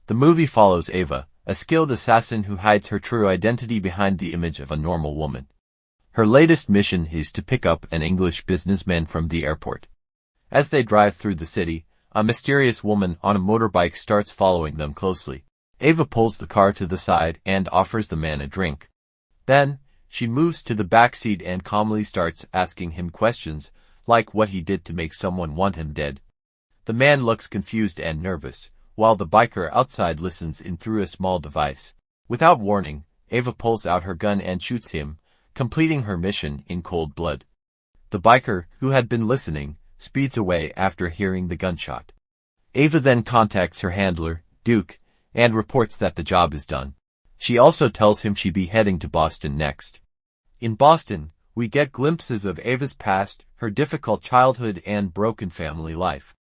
The movie follows Ava, a skilled assassin who hides her true identity behind the image of a normal woman. Her latest mission is to pick up an English businessman from the airport. As they drive through the city, a mysterious woman on a motorbike starts following them closely. Ava pulls the car to the side and offers the man a drink. Then, she moves to the back seat and calmly starts asking him questions, like what he did to make someone want him dead. The man looks confused and nervous, while the biker outside listens in through a small device. Without warning, Ava pulls out her gun and shoots him, completing her mission in cold blood. The biker, who had been listening, speeds away after hearing the gunshot. Ava then contacts her handler, Duke, and reports that the job is done. She also tells him she'd be heading to Boston next. In Boston, we get glimpses of Ava's past, her difficult childhood and broken family life.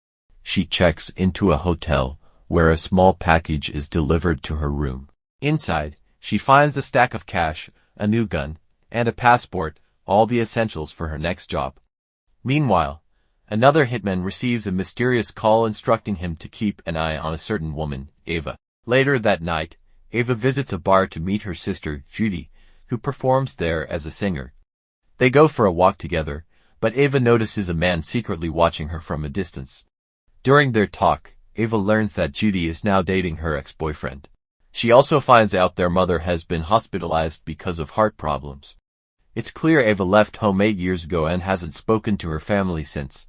She checks into a hotel, where a small package is delivered to her room. Inside, she finds a stack of cash, a new gun, and a passport, all the essentials for her next job. Meanwhile, another hitman receives a mysterious call instructing him to keep an eye on a certain woman, Ava. Later that night, Ava visits a bar to meet her sister, Judy, who performs there as a singer. They go for a walk together, but Ava notices a man secretly watching her from a distance. During their talk, Ava learns that Judy is now dating her ex-boyfriend. She also finds out their mother has been hospitalized because of heart problems. It's clear Ava left home 8 years ago and hasn't spoken to her family since.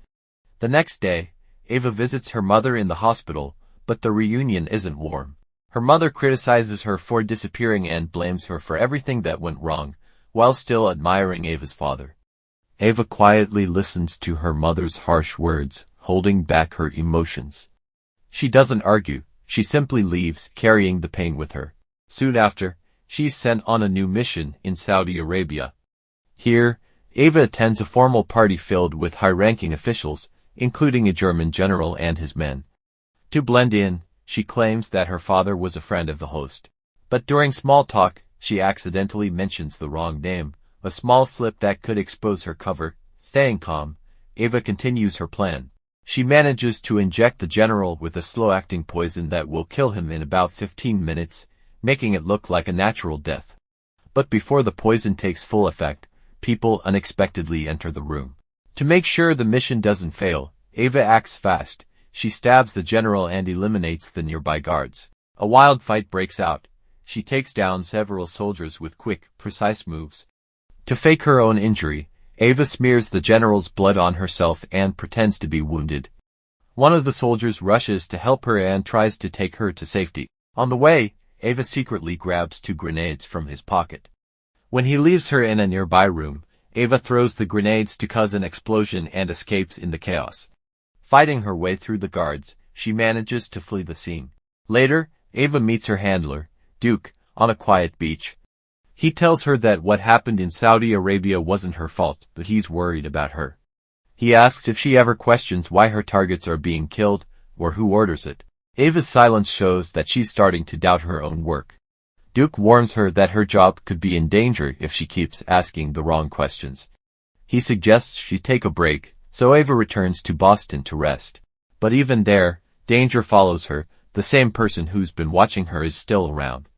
The next day, Ava visits her mother in the hospital, but the reunion isn't warm. Her mother criticizes her for disappearing and blames her for everything that went wrong, while still admiring Ava's father. Ava quietly listens to her mother's harsh words, holding back her emotions. She doesn't argue, she simply leaves, carrying the pain with her. Soon after, she's sent on a new mission in Saudi Arabia. Here, Ava attends a formal party filled with high-ranking officials, including a German general and his men. To blend in, she claims that her father was a friend of the host. But during small talk, she accidentally mentions the wrong name, a small slip that could expose her cover. Staying calm, Ava continues her plan. She manages to inject the general with a slow-acting poison that will kill him in about 15 minutes, making it look like a natural death. But before the poison takes full effect, people unexpectedly enter the room. To make sure the mission doesn't fail, Ava acts fast. She stabs the general and eliminates the nearby guards. A wild fight breaks out. She takes down several soldiers with quick, precise moves. To fake her own injury, Ava smears the general's blood on herself and pretends to be wounded. One of the soldiers rushes to help her and tries to take her to safety. On the way, Ava secretly grabs 2 grenades from his pocket. When he leaves her in a nearby room, Ava throws the grenades to cause an explosion and escapes in the chaos. Fighting her way through the guards, she manages to flee the scene. Later, Ava meets her handler, Duke, on a quiet beach. He tells her that what happened in Saudi Arabia wasn't her fault, but he's worried about her. He asks if she ever questions why her targets are being killed, or who orders it. Ava's silence shows that she's starting to doubt her own work. Duke warns her that her job could be in danger if she keeps asking the wrong questions. He suggests she take a break, so Ava returns to Boston to rest. But even there, danger follows her. The same person who's been watching her is still around.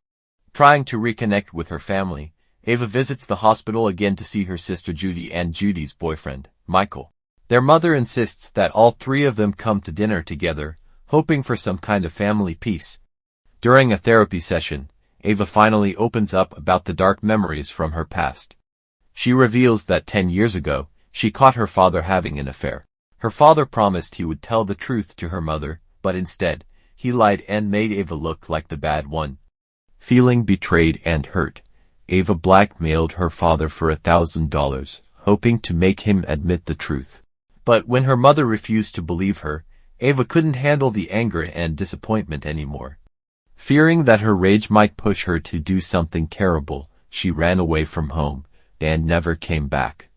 Trying to reconnect with her family, Ava visits the hospital again to see her sister Judy and Judy's boyfriend, Michael. Their mother insists that all 3 of them come to dinner together, hoping for some kind of family peace. During a therapy session, Ava finally opens up about the dark memories from her past. She reveals that 10 years ago, she caught her father having an affair. Her father promised he would tell the truth to her mother, but instead, he lied and made Ava look like the bad one. Feeling betrayed and hurt, Ava blackmailed her father for $1,000, hoping to make him admit the truth. But when her mother refused to believe her, Ava couldn't handle the anger and disappointment anymore. Fearing that her rage might push her to do something terrible, she ran away from home and never came back.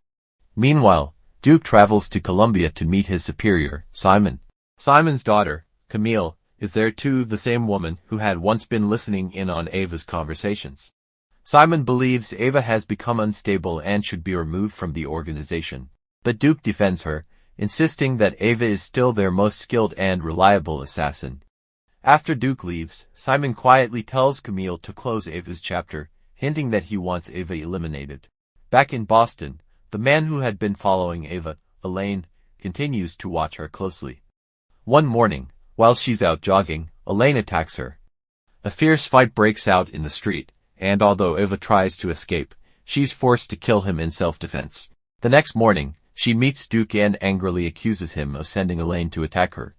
Meanwhile, Duke travels to Colombia to meet his superior, Simon. Simon's daughter, Camille, is there too, the same woman who had once been listening in on Ava's conversations. Simon believes Ava has become unstable and should be removed from the organization. But Duke defends her, insisting that Ava is still their most skilled and reliable assassin. After Duke leaves, Simon quietly tells Camille to close Ava's chapter, hinting that he wants Ava eliminated. Back in Boston, the man who had been following Ava, Elaine, continues to watch her closely. One morning, while she's out jogging, Elaine attacks her. A fierce fight breaks out in the street, and although Ava tries to escape, she's forced to kill him in self-defense. The next morning, she meets Duke and angrily accuses him of sending Elaine to attack her.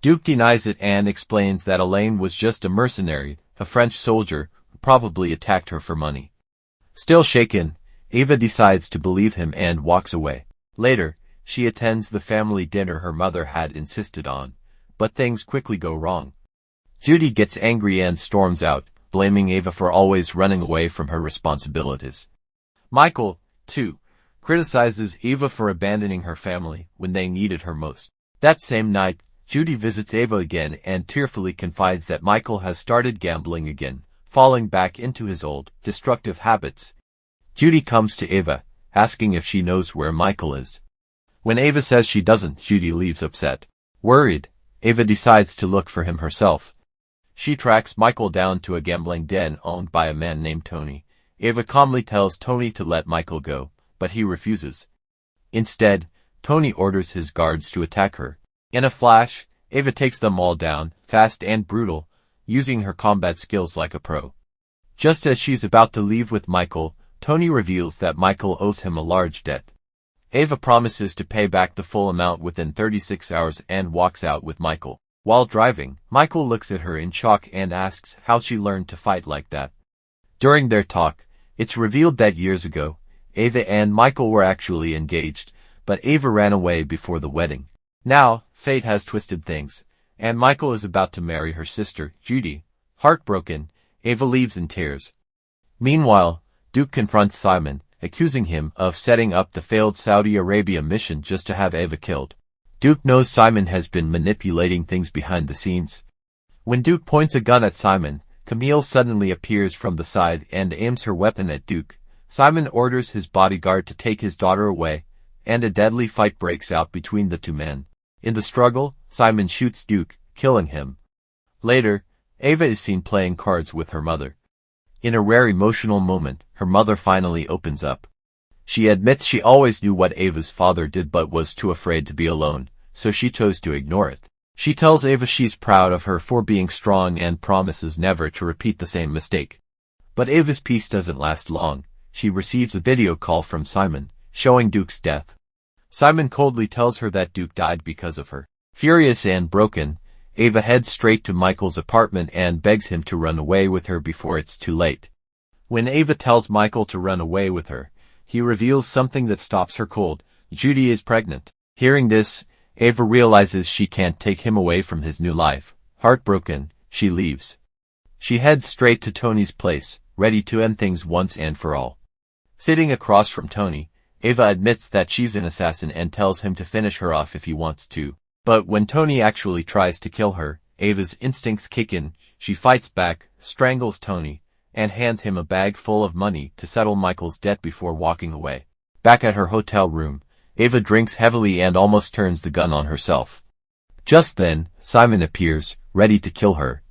Duke denies it and explains that Elaine was just a mercenary, a French soldier, who probably attacked her for money. Still shaken, Ava decides to believe him and walks away. Later, she attends the family dinner her mother had insisted on, but things quickly go wrong. Judy gets angry and storms out, blaming Ava for always running away from her responsibilities. Michael, too, criticizes Ava for abandoning her family when they needed her most. That same night, Judy visits Ava again and tearfully confides that Michael has started gambling again, falling back into his old, destructive habits. Judy comes to Ava, asking if she knows where Michael is. When Ava says she doesn't, Judy leaves upset. Worried, Ava decides to look for him herself. She tracks Michael down to a gambling den owned by a man named Tony. Ava calmly tells Tony to let Michael go, but he refuses. Instead, Tony orders his guards to attack her. In a flash, Ava takes them all down, fast and brutal, using her combat skills like a pro. Just as she's about to leave with Michael, Tony reveals that Michael owes him a large debt. Ava promises to pay back the full amount within 36 hours and walks out with Michael. While driving, Michael looks at her in shock and asks how she learned to fight like that. During their talk, it's revealed that years ago, Ava and Michael were actually engaged, but Ava ran away before the wedding. Now, fate has twisted things, and Michael is about to marry her sister, Judy. Heartbroken, Ava leaves in tears. Meanwhile, Duke confronts Simon, accusing him of setting up the failed Saudi Arabia mission just to have Ava killed. Duke knows Simon has been manipulating things behind the scenes. When Duke points a gun at Simon, Camille suddenly appears from the side and aims her weapon at Duke. Simon orders his bodyguard to take his daughter away, and a deadly fight breaks out between the two men. In the struggle, Simon shoots Duke, killing him. Later, Ava is seen playing cards with her mother. In a rare emotional moment, her mother finally opens up. She admits she always knew what Ava's father did but was too afraid to be alone, so she chose to ignore it. She tells Ava she's proud of her for being strong and promises never to repeat the same mistake. But Ava's peace doesn't last long. She receives a video call from Simon, showing Duke's death. Simon coldly tells her that Duke died because of her. Furious and broken, Ava heads straight to Michael's apartment and begs him to run away with her before it's too late. When Ava tells Michael to run away with her, he reveals something that stops her cold. Judy is pregnant. Hearing this, Ava realizes she can't take him away from his new life. Heartbroken, she leaves. She heads straight to Tony's place, ready to end things once and for all. Sitting across from Tony, Ava admits that she's an assassin and tells him to finish her off if he wants to. But when Tony actually tries to kill her, Ava's instincts kick in. She fights back, strangles Tony, and hands him a bag full of money to settle Michael's debt before walking away. Back at her hotel room, Ava drinks heavily and almost turns the gun on herself. Just then, Simon appears, ready to kill her.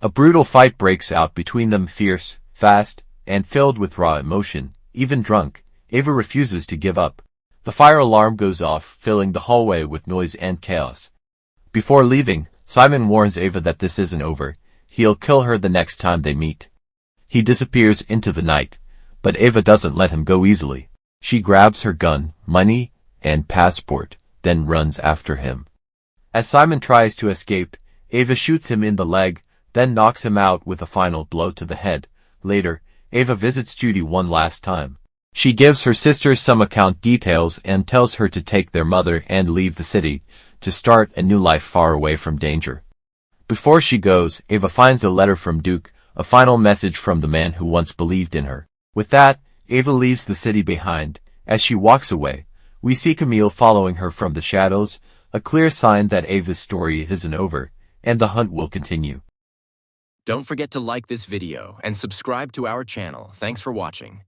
A brutal fight breaks out between them, fierce, fast, and filled with raw emotion. Even drunk, Ava refuses to give up. The fire alarm goes off, filling the hallway with noise and chaos. Before leaving, Simon warns Ava that this isn't over. He'll kill her the next time they meet. He disappears into the night, but Ava doesn't let him go easily. She grabs her gun, money, and passport, then runs after him. As Simon tries to escape, Ava shoots him in the leg, then knocks him out with a final blow to the head. Later, Ava visits Judy one last time. She gives her sister some account details and tells her to take their mother and leave the city, to start a new life far away from danger. Before she goes, Ava finds a letter from Duke, a final message from the man who once believed in her. With that, Ava leaves the city behind. As she walks away, we see Camille following her from the shadows, a clear sign that Ava's story isn't over, and the hunt will continue. Don't forget to like this video and subscribe to our channel. Thanks for watching.